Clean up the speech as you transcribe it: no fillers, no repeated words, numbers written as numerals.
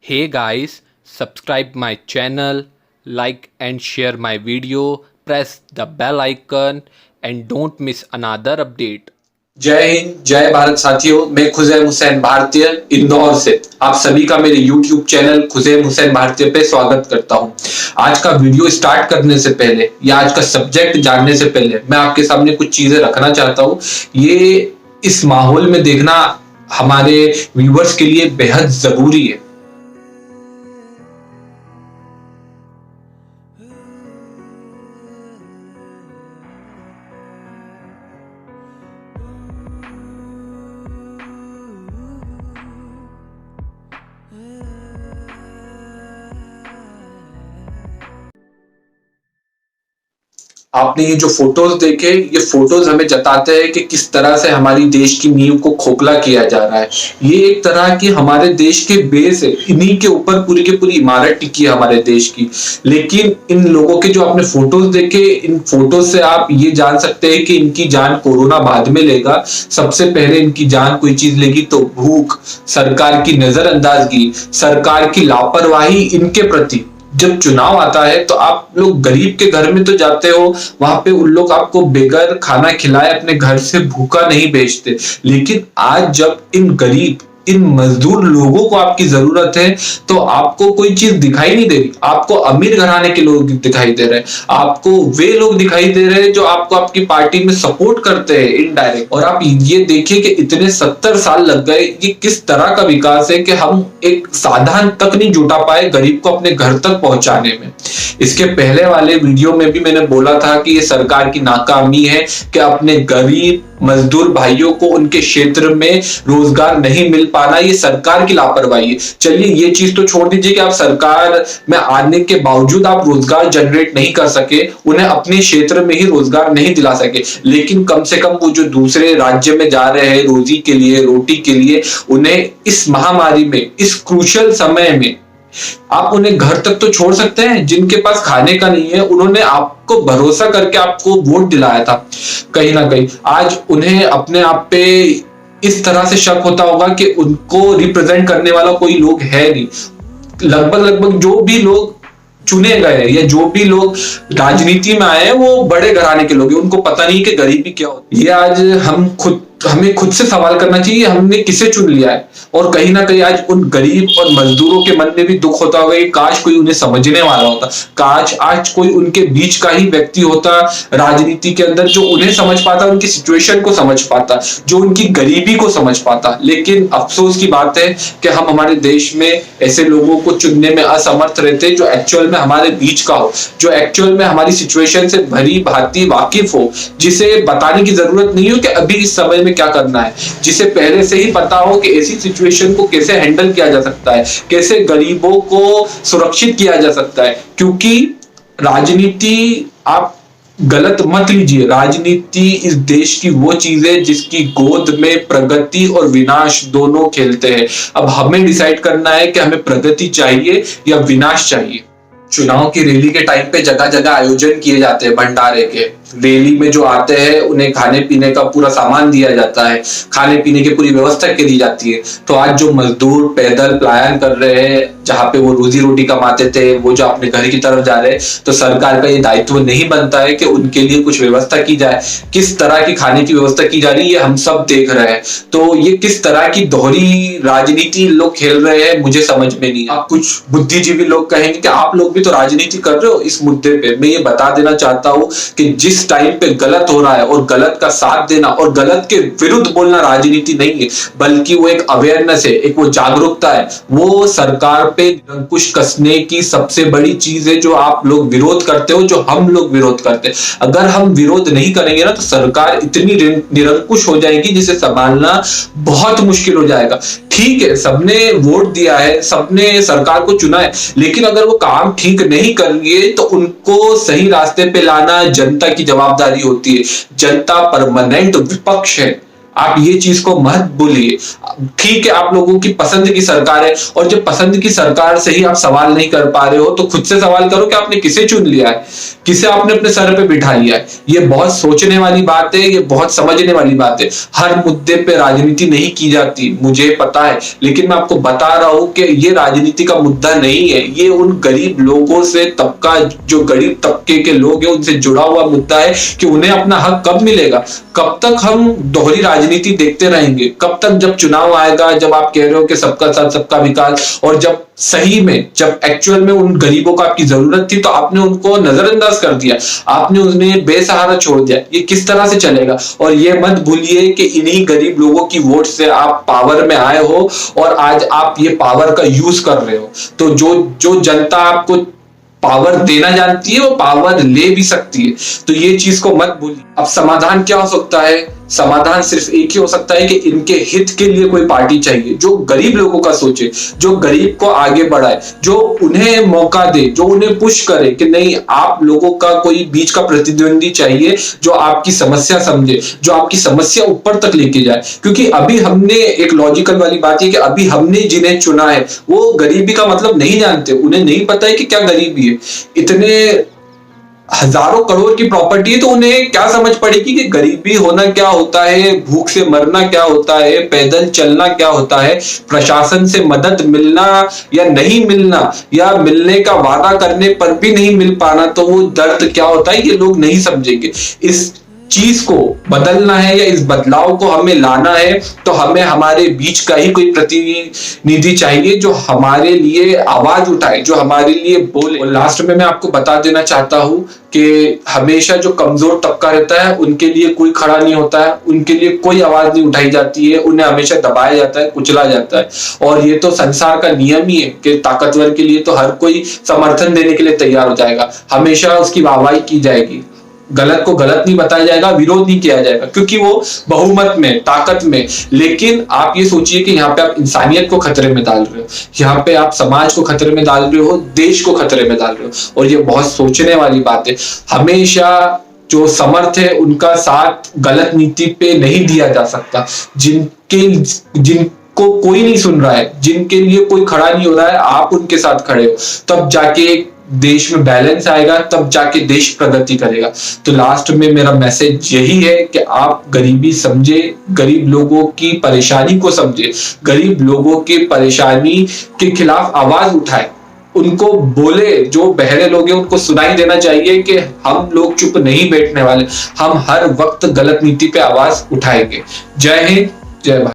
Hey guys, subscribe my channel, like and share my video, press the bell icon and don't miss another update. जय हिंद, जय भारत साथियों। मैं खुजैम हुसैन भारतीय इंदौर से आप सभी का मेरे YouTube चैनल खुजैम हुसैन भारतीय पे स्वागत करता हूं। आज का वीडियो स्टार्ट करने से पहले या आज का सब्जेक्ट जानने से पहले मैं आपके सामने कुछ चीजें रखना चाहता हूं। ये इस माहौल में देखना हमारे व्यूअर्स के लिए बेहद जरूरी है। आपने ये जो फोटोज देखे, ये फोटोज हमें जताते हैं कि किस तरह से हमारी देश की नींव को खोखला किया जा रहा है। ये एक तरह की हमारे देश के बेस है, इन्हीं के ऊपर पूरी की पूरी इमारत टिकी है हमारे देश की। लेकिन इन लोगों के जो आपने फोटोज देखे, इन फोटोज से आप ये जान सकते हैं कि इनकी जान कोरोना बाद में लेगा। सबसे पहले इनकी जान कोई चीज लेगी तो भूख, सरकार की नजरअंदाजगी, सरकार की लापरवाही इनके प्रति। जब चुनाव आता है तो आप लोग गरीब के घर में तो जाते हो, वहां पे उन लोग आपको बेगर खाना खिलाए अपने घर से भूखा नहीं भेजते। लेकिन आज जब इन गरीब, इन मजदूर लोगों को आपकी जरूरत है तो आपको कोई चीज दिखाई नहीं दे रही। आपको अमीर घराने के लोग दिखाई दे रहे हैं, आपको वे लोग दिखाई दे रहे हैं जो आपको आपकी पार्टी में सपोर्ट करते हैं इनडायरेक्ट। और आप ये देखिए कि इतने 70 साल लग गए, ये किस तरह का विकास है कि हम एक साधन तक नहीं जुटा पाए गरीब को अपने घर तक पहुंचाने में। इसके पहले वाले वीडियो में भी मैंने बोला था कि ये सरकार की नाकामी है कि अपने गरीब मजदूर भाइयों को उनके क्षेत्र में रोजगार नहीं मिल पाना, ये सरकार की लापरवाही है। चलिए ये चीज तो छोड़ दीजिए कि आप सरकार में आने के बावजूद आप रोजगार जनरेट नहीं कर सके, उन्हें अपने क्षेत्र में ही रोजगार नहीं दिला सके। लेकिन कम से कम वो जो दूसरे राज्य में जा रहे हैं रोजी के लिए, रोटी के लिए, उन्हें इस महामारी में, इस क्रूशियल समय में आप उन्हें घर तक तो छोड़ सकते हैं। जिनके पास खाने का नहीं है, उन्होंने आपको भरोसा करके आपको वोट दिलाया था। कहीं ना कहीं आज उन्हें अपने आप पे इस तरह से शक होता होगा कि उनको रिप्रेजेंट करने वाला कोई लोग है नहीं। लगभग जो भी लोग चुने गए या जो भी लोग राजनीति में आए हैं वो बड़े घराने के लोग हैं। उनको पता नहीं कि गरीबी क्या होती है। ये आज हमें खुद से सवाल करना चाहिए, हमने किसे चुन लिया है। और कहीं ना कहीं आज उन गरीब और मजदूरों के मन में भी दुख होता होगा कि काश कोई उन्हें समझने वाला होता, काश आज कोई उनके बीच का ही व्यक्ति होता राजनीति के अंदर जो उन्हें समझ पाता, उनकी सिचुएशन को समझ पाता, जो उनकी गरीबी को समझ पाता। लेकिन अफसोस की बात है कि हम हमारे देश में ऐसे लोगों को चुनने में असमर्थ रहते जो एक्चुअल में हमारे बीच का हो, जो एक्चुअल में हमारी सिचुएशन से भरी भांति वाकिफ हो, जिसे बताने की जरूरत नहीं हो कि अभी इस समय में क्या करना है, जिसे पहले से ही पता हो कि ऐसी सिचुएशन को कैसे हैंडल किया जा सकता है, कैसे गरीबों को सुरक्षित किया जा सकता है। क्योंकि राजनीति आप गलत मत लीजिए, राजनीति इस देश की वो चीज है जिसकी गोद में प्रगति और विनाश दोनों खेलते हैं। अब हमें डिसाइड करना है कि हमें प्रगति चाहिए या विनाश चाहिए। चुनाव की रैली के टाइम पे जगह जगह आयोजन किए जाते हैं भंडारे के। रैली में जो आते हैं उन्हें खाने पीने का पूरा सामान दिया जाता है, खाने पीने की पूरी व्यवस्था की जाती है। तो आज जो मजदूर पैदल पलायन कर रहे हैं, जहां पे वो रोजी रोटी कमाते थे, वो जो अपने घर की तरफ जा रहे हैं, तो सरकार का ये दायित्व नहीं बनता है कि उनके लिए कुछ व्यवस्था की जाए। किस तरह की खाने की व्यवस्था की जा रही है ये हम सब देख रहे हैं। तो ये किस तरह की दोहरी राजनीति लोग खेल रहे हैं मुझे समझ में नहीं। आप कुछ बुद्धिजीवी लोग कहेंगे कि आप लोग भी तो राजनीति कर रहे हो इस मुद्दे पे। मैं ये बता देना चाहता हूं कि जिस टाइम पे गलत हो रहा है और गलत का साथ देना और गलत के विरुद्ध बोलना राजनीति नहीं है, बल्कि वो एक अवेयरनेस है, एक वो जागरूकता है। वो सरकार पे अंकुश कसने की सबसे बड़ी चीज है जो आप लोग विरोध करते हो, जो हम लोग विरोध करते हैं। अगर हम विरोध नहीं करेंगे ना तो सरकार इतनी निरंकुश हो जाएगी जिसे संभालना बहुत मुश्किल हो जाएगा। ठीक है, सबने वोट दिया है, सबने सरकार को चुना है, लेकिन अगर वो काम ठीक नहीं करेंगे तो उनको सही रास्ते पे लाना जनता की जवाबदारी होती है। जनता परमानेंट विपक्ष है, आप ये चीज को मत भूलिए। ठीक है, आप लोगों की पसंद की सरकार है, और जब पसंद की सरकार से ही आप सवाल नहीं कर पा रहे हो तो खुद से सवाल करो कि आपने किसे चुन लिया है, किसे आपने अपने सर पे बिठा लिया है। ये बहुत सोचने वाली बात है, ये बहुत समझने वाली बात है। हर मुद्दे पे राजनीति नहीं की जाती, मुझे पता है, लेकिन मैं आपको बता रहा हूं कि ये राजनीति का मुद्दा नहीं है। ये उन गरीब लोगों से, तबका जो गरीब तबके के लोग हैं उनसे जुड़ा हुआ मुद्दा है कि उन्हें अपना हक कब मिलेगा। कब तक हम दोहरी राजनीति देखते रहेंगे? कब तक? जब चुनाव आएगा, जब आप कह रहे हो कि सबका साथ सबका विकास, और जब सही में, जब एक्चुअल में उन गरीबों को आपकी जरूरत थी तो आपने उनको नजरअंदाज कर दिया, आपने उन्हें बेसहारा छोड़ दिया। ये किस तरह से चलेगा? और ये मत भूलिए कि इन्हीं गरीब लोगों की वोट से आप पावर में आए हो और आज आप ये पावर का यूज कर रहे हो। तो जो जनता आपको पावर देना जानती है वो पावर ले भी सकती है, तो ये चीज को मत भूलिए। अब समाधान क्या हो सकता है? समाधान सिर्फ एक ही हो सकता है कि इनके हित के लिए कोई पार्टी चाहिए जो गरीब लोगों का सोचे, जो गरीब को आगे बढ़ाए, जो उन्हें मौका दे, जो उन्हें पुश करे कि नहीं, आप लोगों का कोई बीच का प्रतिद्वंदी चाहिए जो आपकी समस्या समझे, जो आपकी समस्या ऊपर तक लेके जाए। क्योंकि अभी हमने एक लॉजिकल वाली बात है कि अभी हमने जिन्हें चुना है वो गरीबी का मतलब नहीं जानते, उन्हें नहीं पता है कि क्या गरीबी है। इतने हजारों करोड़ की प्रॉपर्टी है तो उन्हें क्या समझ पड़ेगी कि गरीबी होना क्या होता है, भूख से मरना क्या होता है, पैदल चलना क्या होता है, प्रशासन से मदद मिलना या नहीं मिलना, या मिलने का वादा करने पर भी नहीं मिल पाना, तो वो दर्द क्या होता है ये लोग नहीं समझेंगे। इस चीज को बदलना है या इस बदलाव को हमें लाना है तो हमें हमारे बीच का ही कोई प्रतिनिधि चाहिए जो हमारे लिए आवाज उठाए, जो हमारे लिए बोले। और लास्ट में मैं आपको बता देना चाहता हूं कि हमेशा जो कमजोर तबका रहता है उनके लिए कोई खड़ा नहीं होता है, उनके लिए कोई आवाज नहीं उठाई जाती है, उन्हें हमेशा दबाया जाता है, कुचला जाता है। और ये तो संसार का नियम ही है कि ताकतवर के लिए तो हर कोई समर्थन देने के लिए तैयार हो जाएगा, हमेशा उसकी वाहवाही की जाएगी, गलत को गलत नहीं बताया जाएगा, विरोध नहीं किया जाएगा, क्योंकि वो बहुमत में, ताकत में। लेकिन आप ये सोचिए कि यहाँ पे आप इंसानियत को खतरे में डाल रहे हो, यहाँ पे आप समाज को खतरे में डाल रहे हो, देश को खतरे में डाल रहे हो, और ये बहुत सोचने वाली बात है। हमेशा जो समर्थ है उनका साथ गलत नीति पे नहीं दिया जा सकता। जिनको कोई नहीं सुन रहा है, जिनके लिए कोई खड़ा नहीं हो रहा है, आप उनके साथ खड़े हो, तब जाके देश में बैलेंस आएगा, तब जाके देश प्रगति करेगा। तो लास्ट में मेरा मैसेज यही है कि आप गरीबी समझे, गरीब लोगों की परेशानी को समझे, गरीब लोगों की परेशानी के खिलाफ आवाज उठाए, उनको बोले। जो बहरे लोग हैं उनको सुनाई देना चाहिए कि हम लोग चुप नहीं बैठने वाले, हम हर वक्त गलत नीति पे आवाज उठाएंगे। जय हिंद, जय भारत।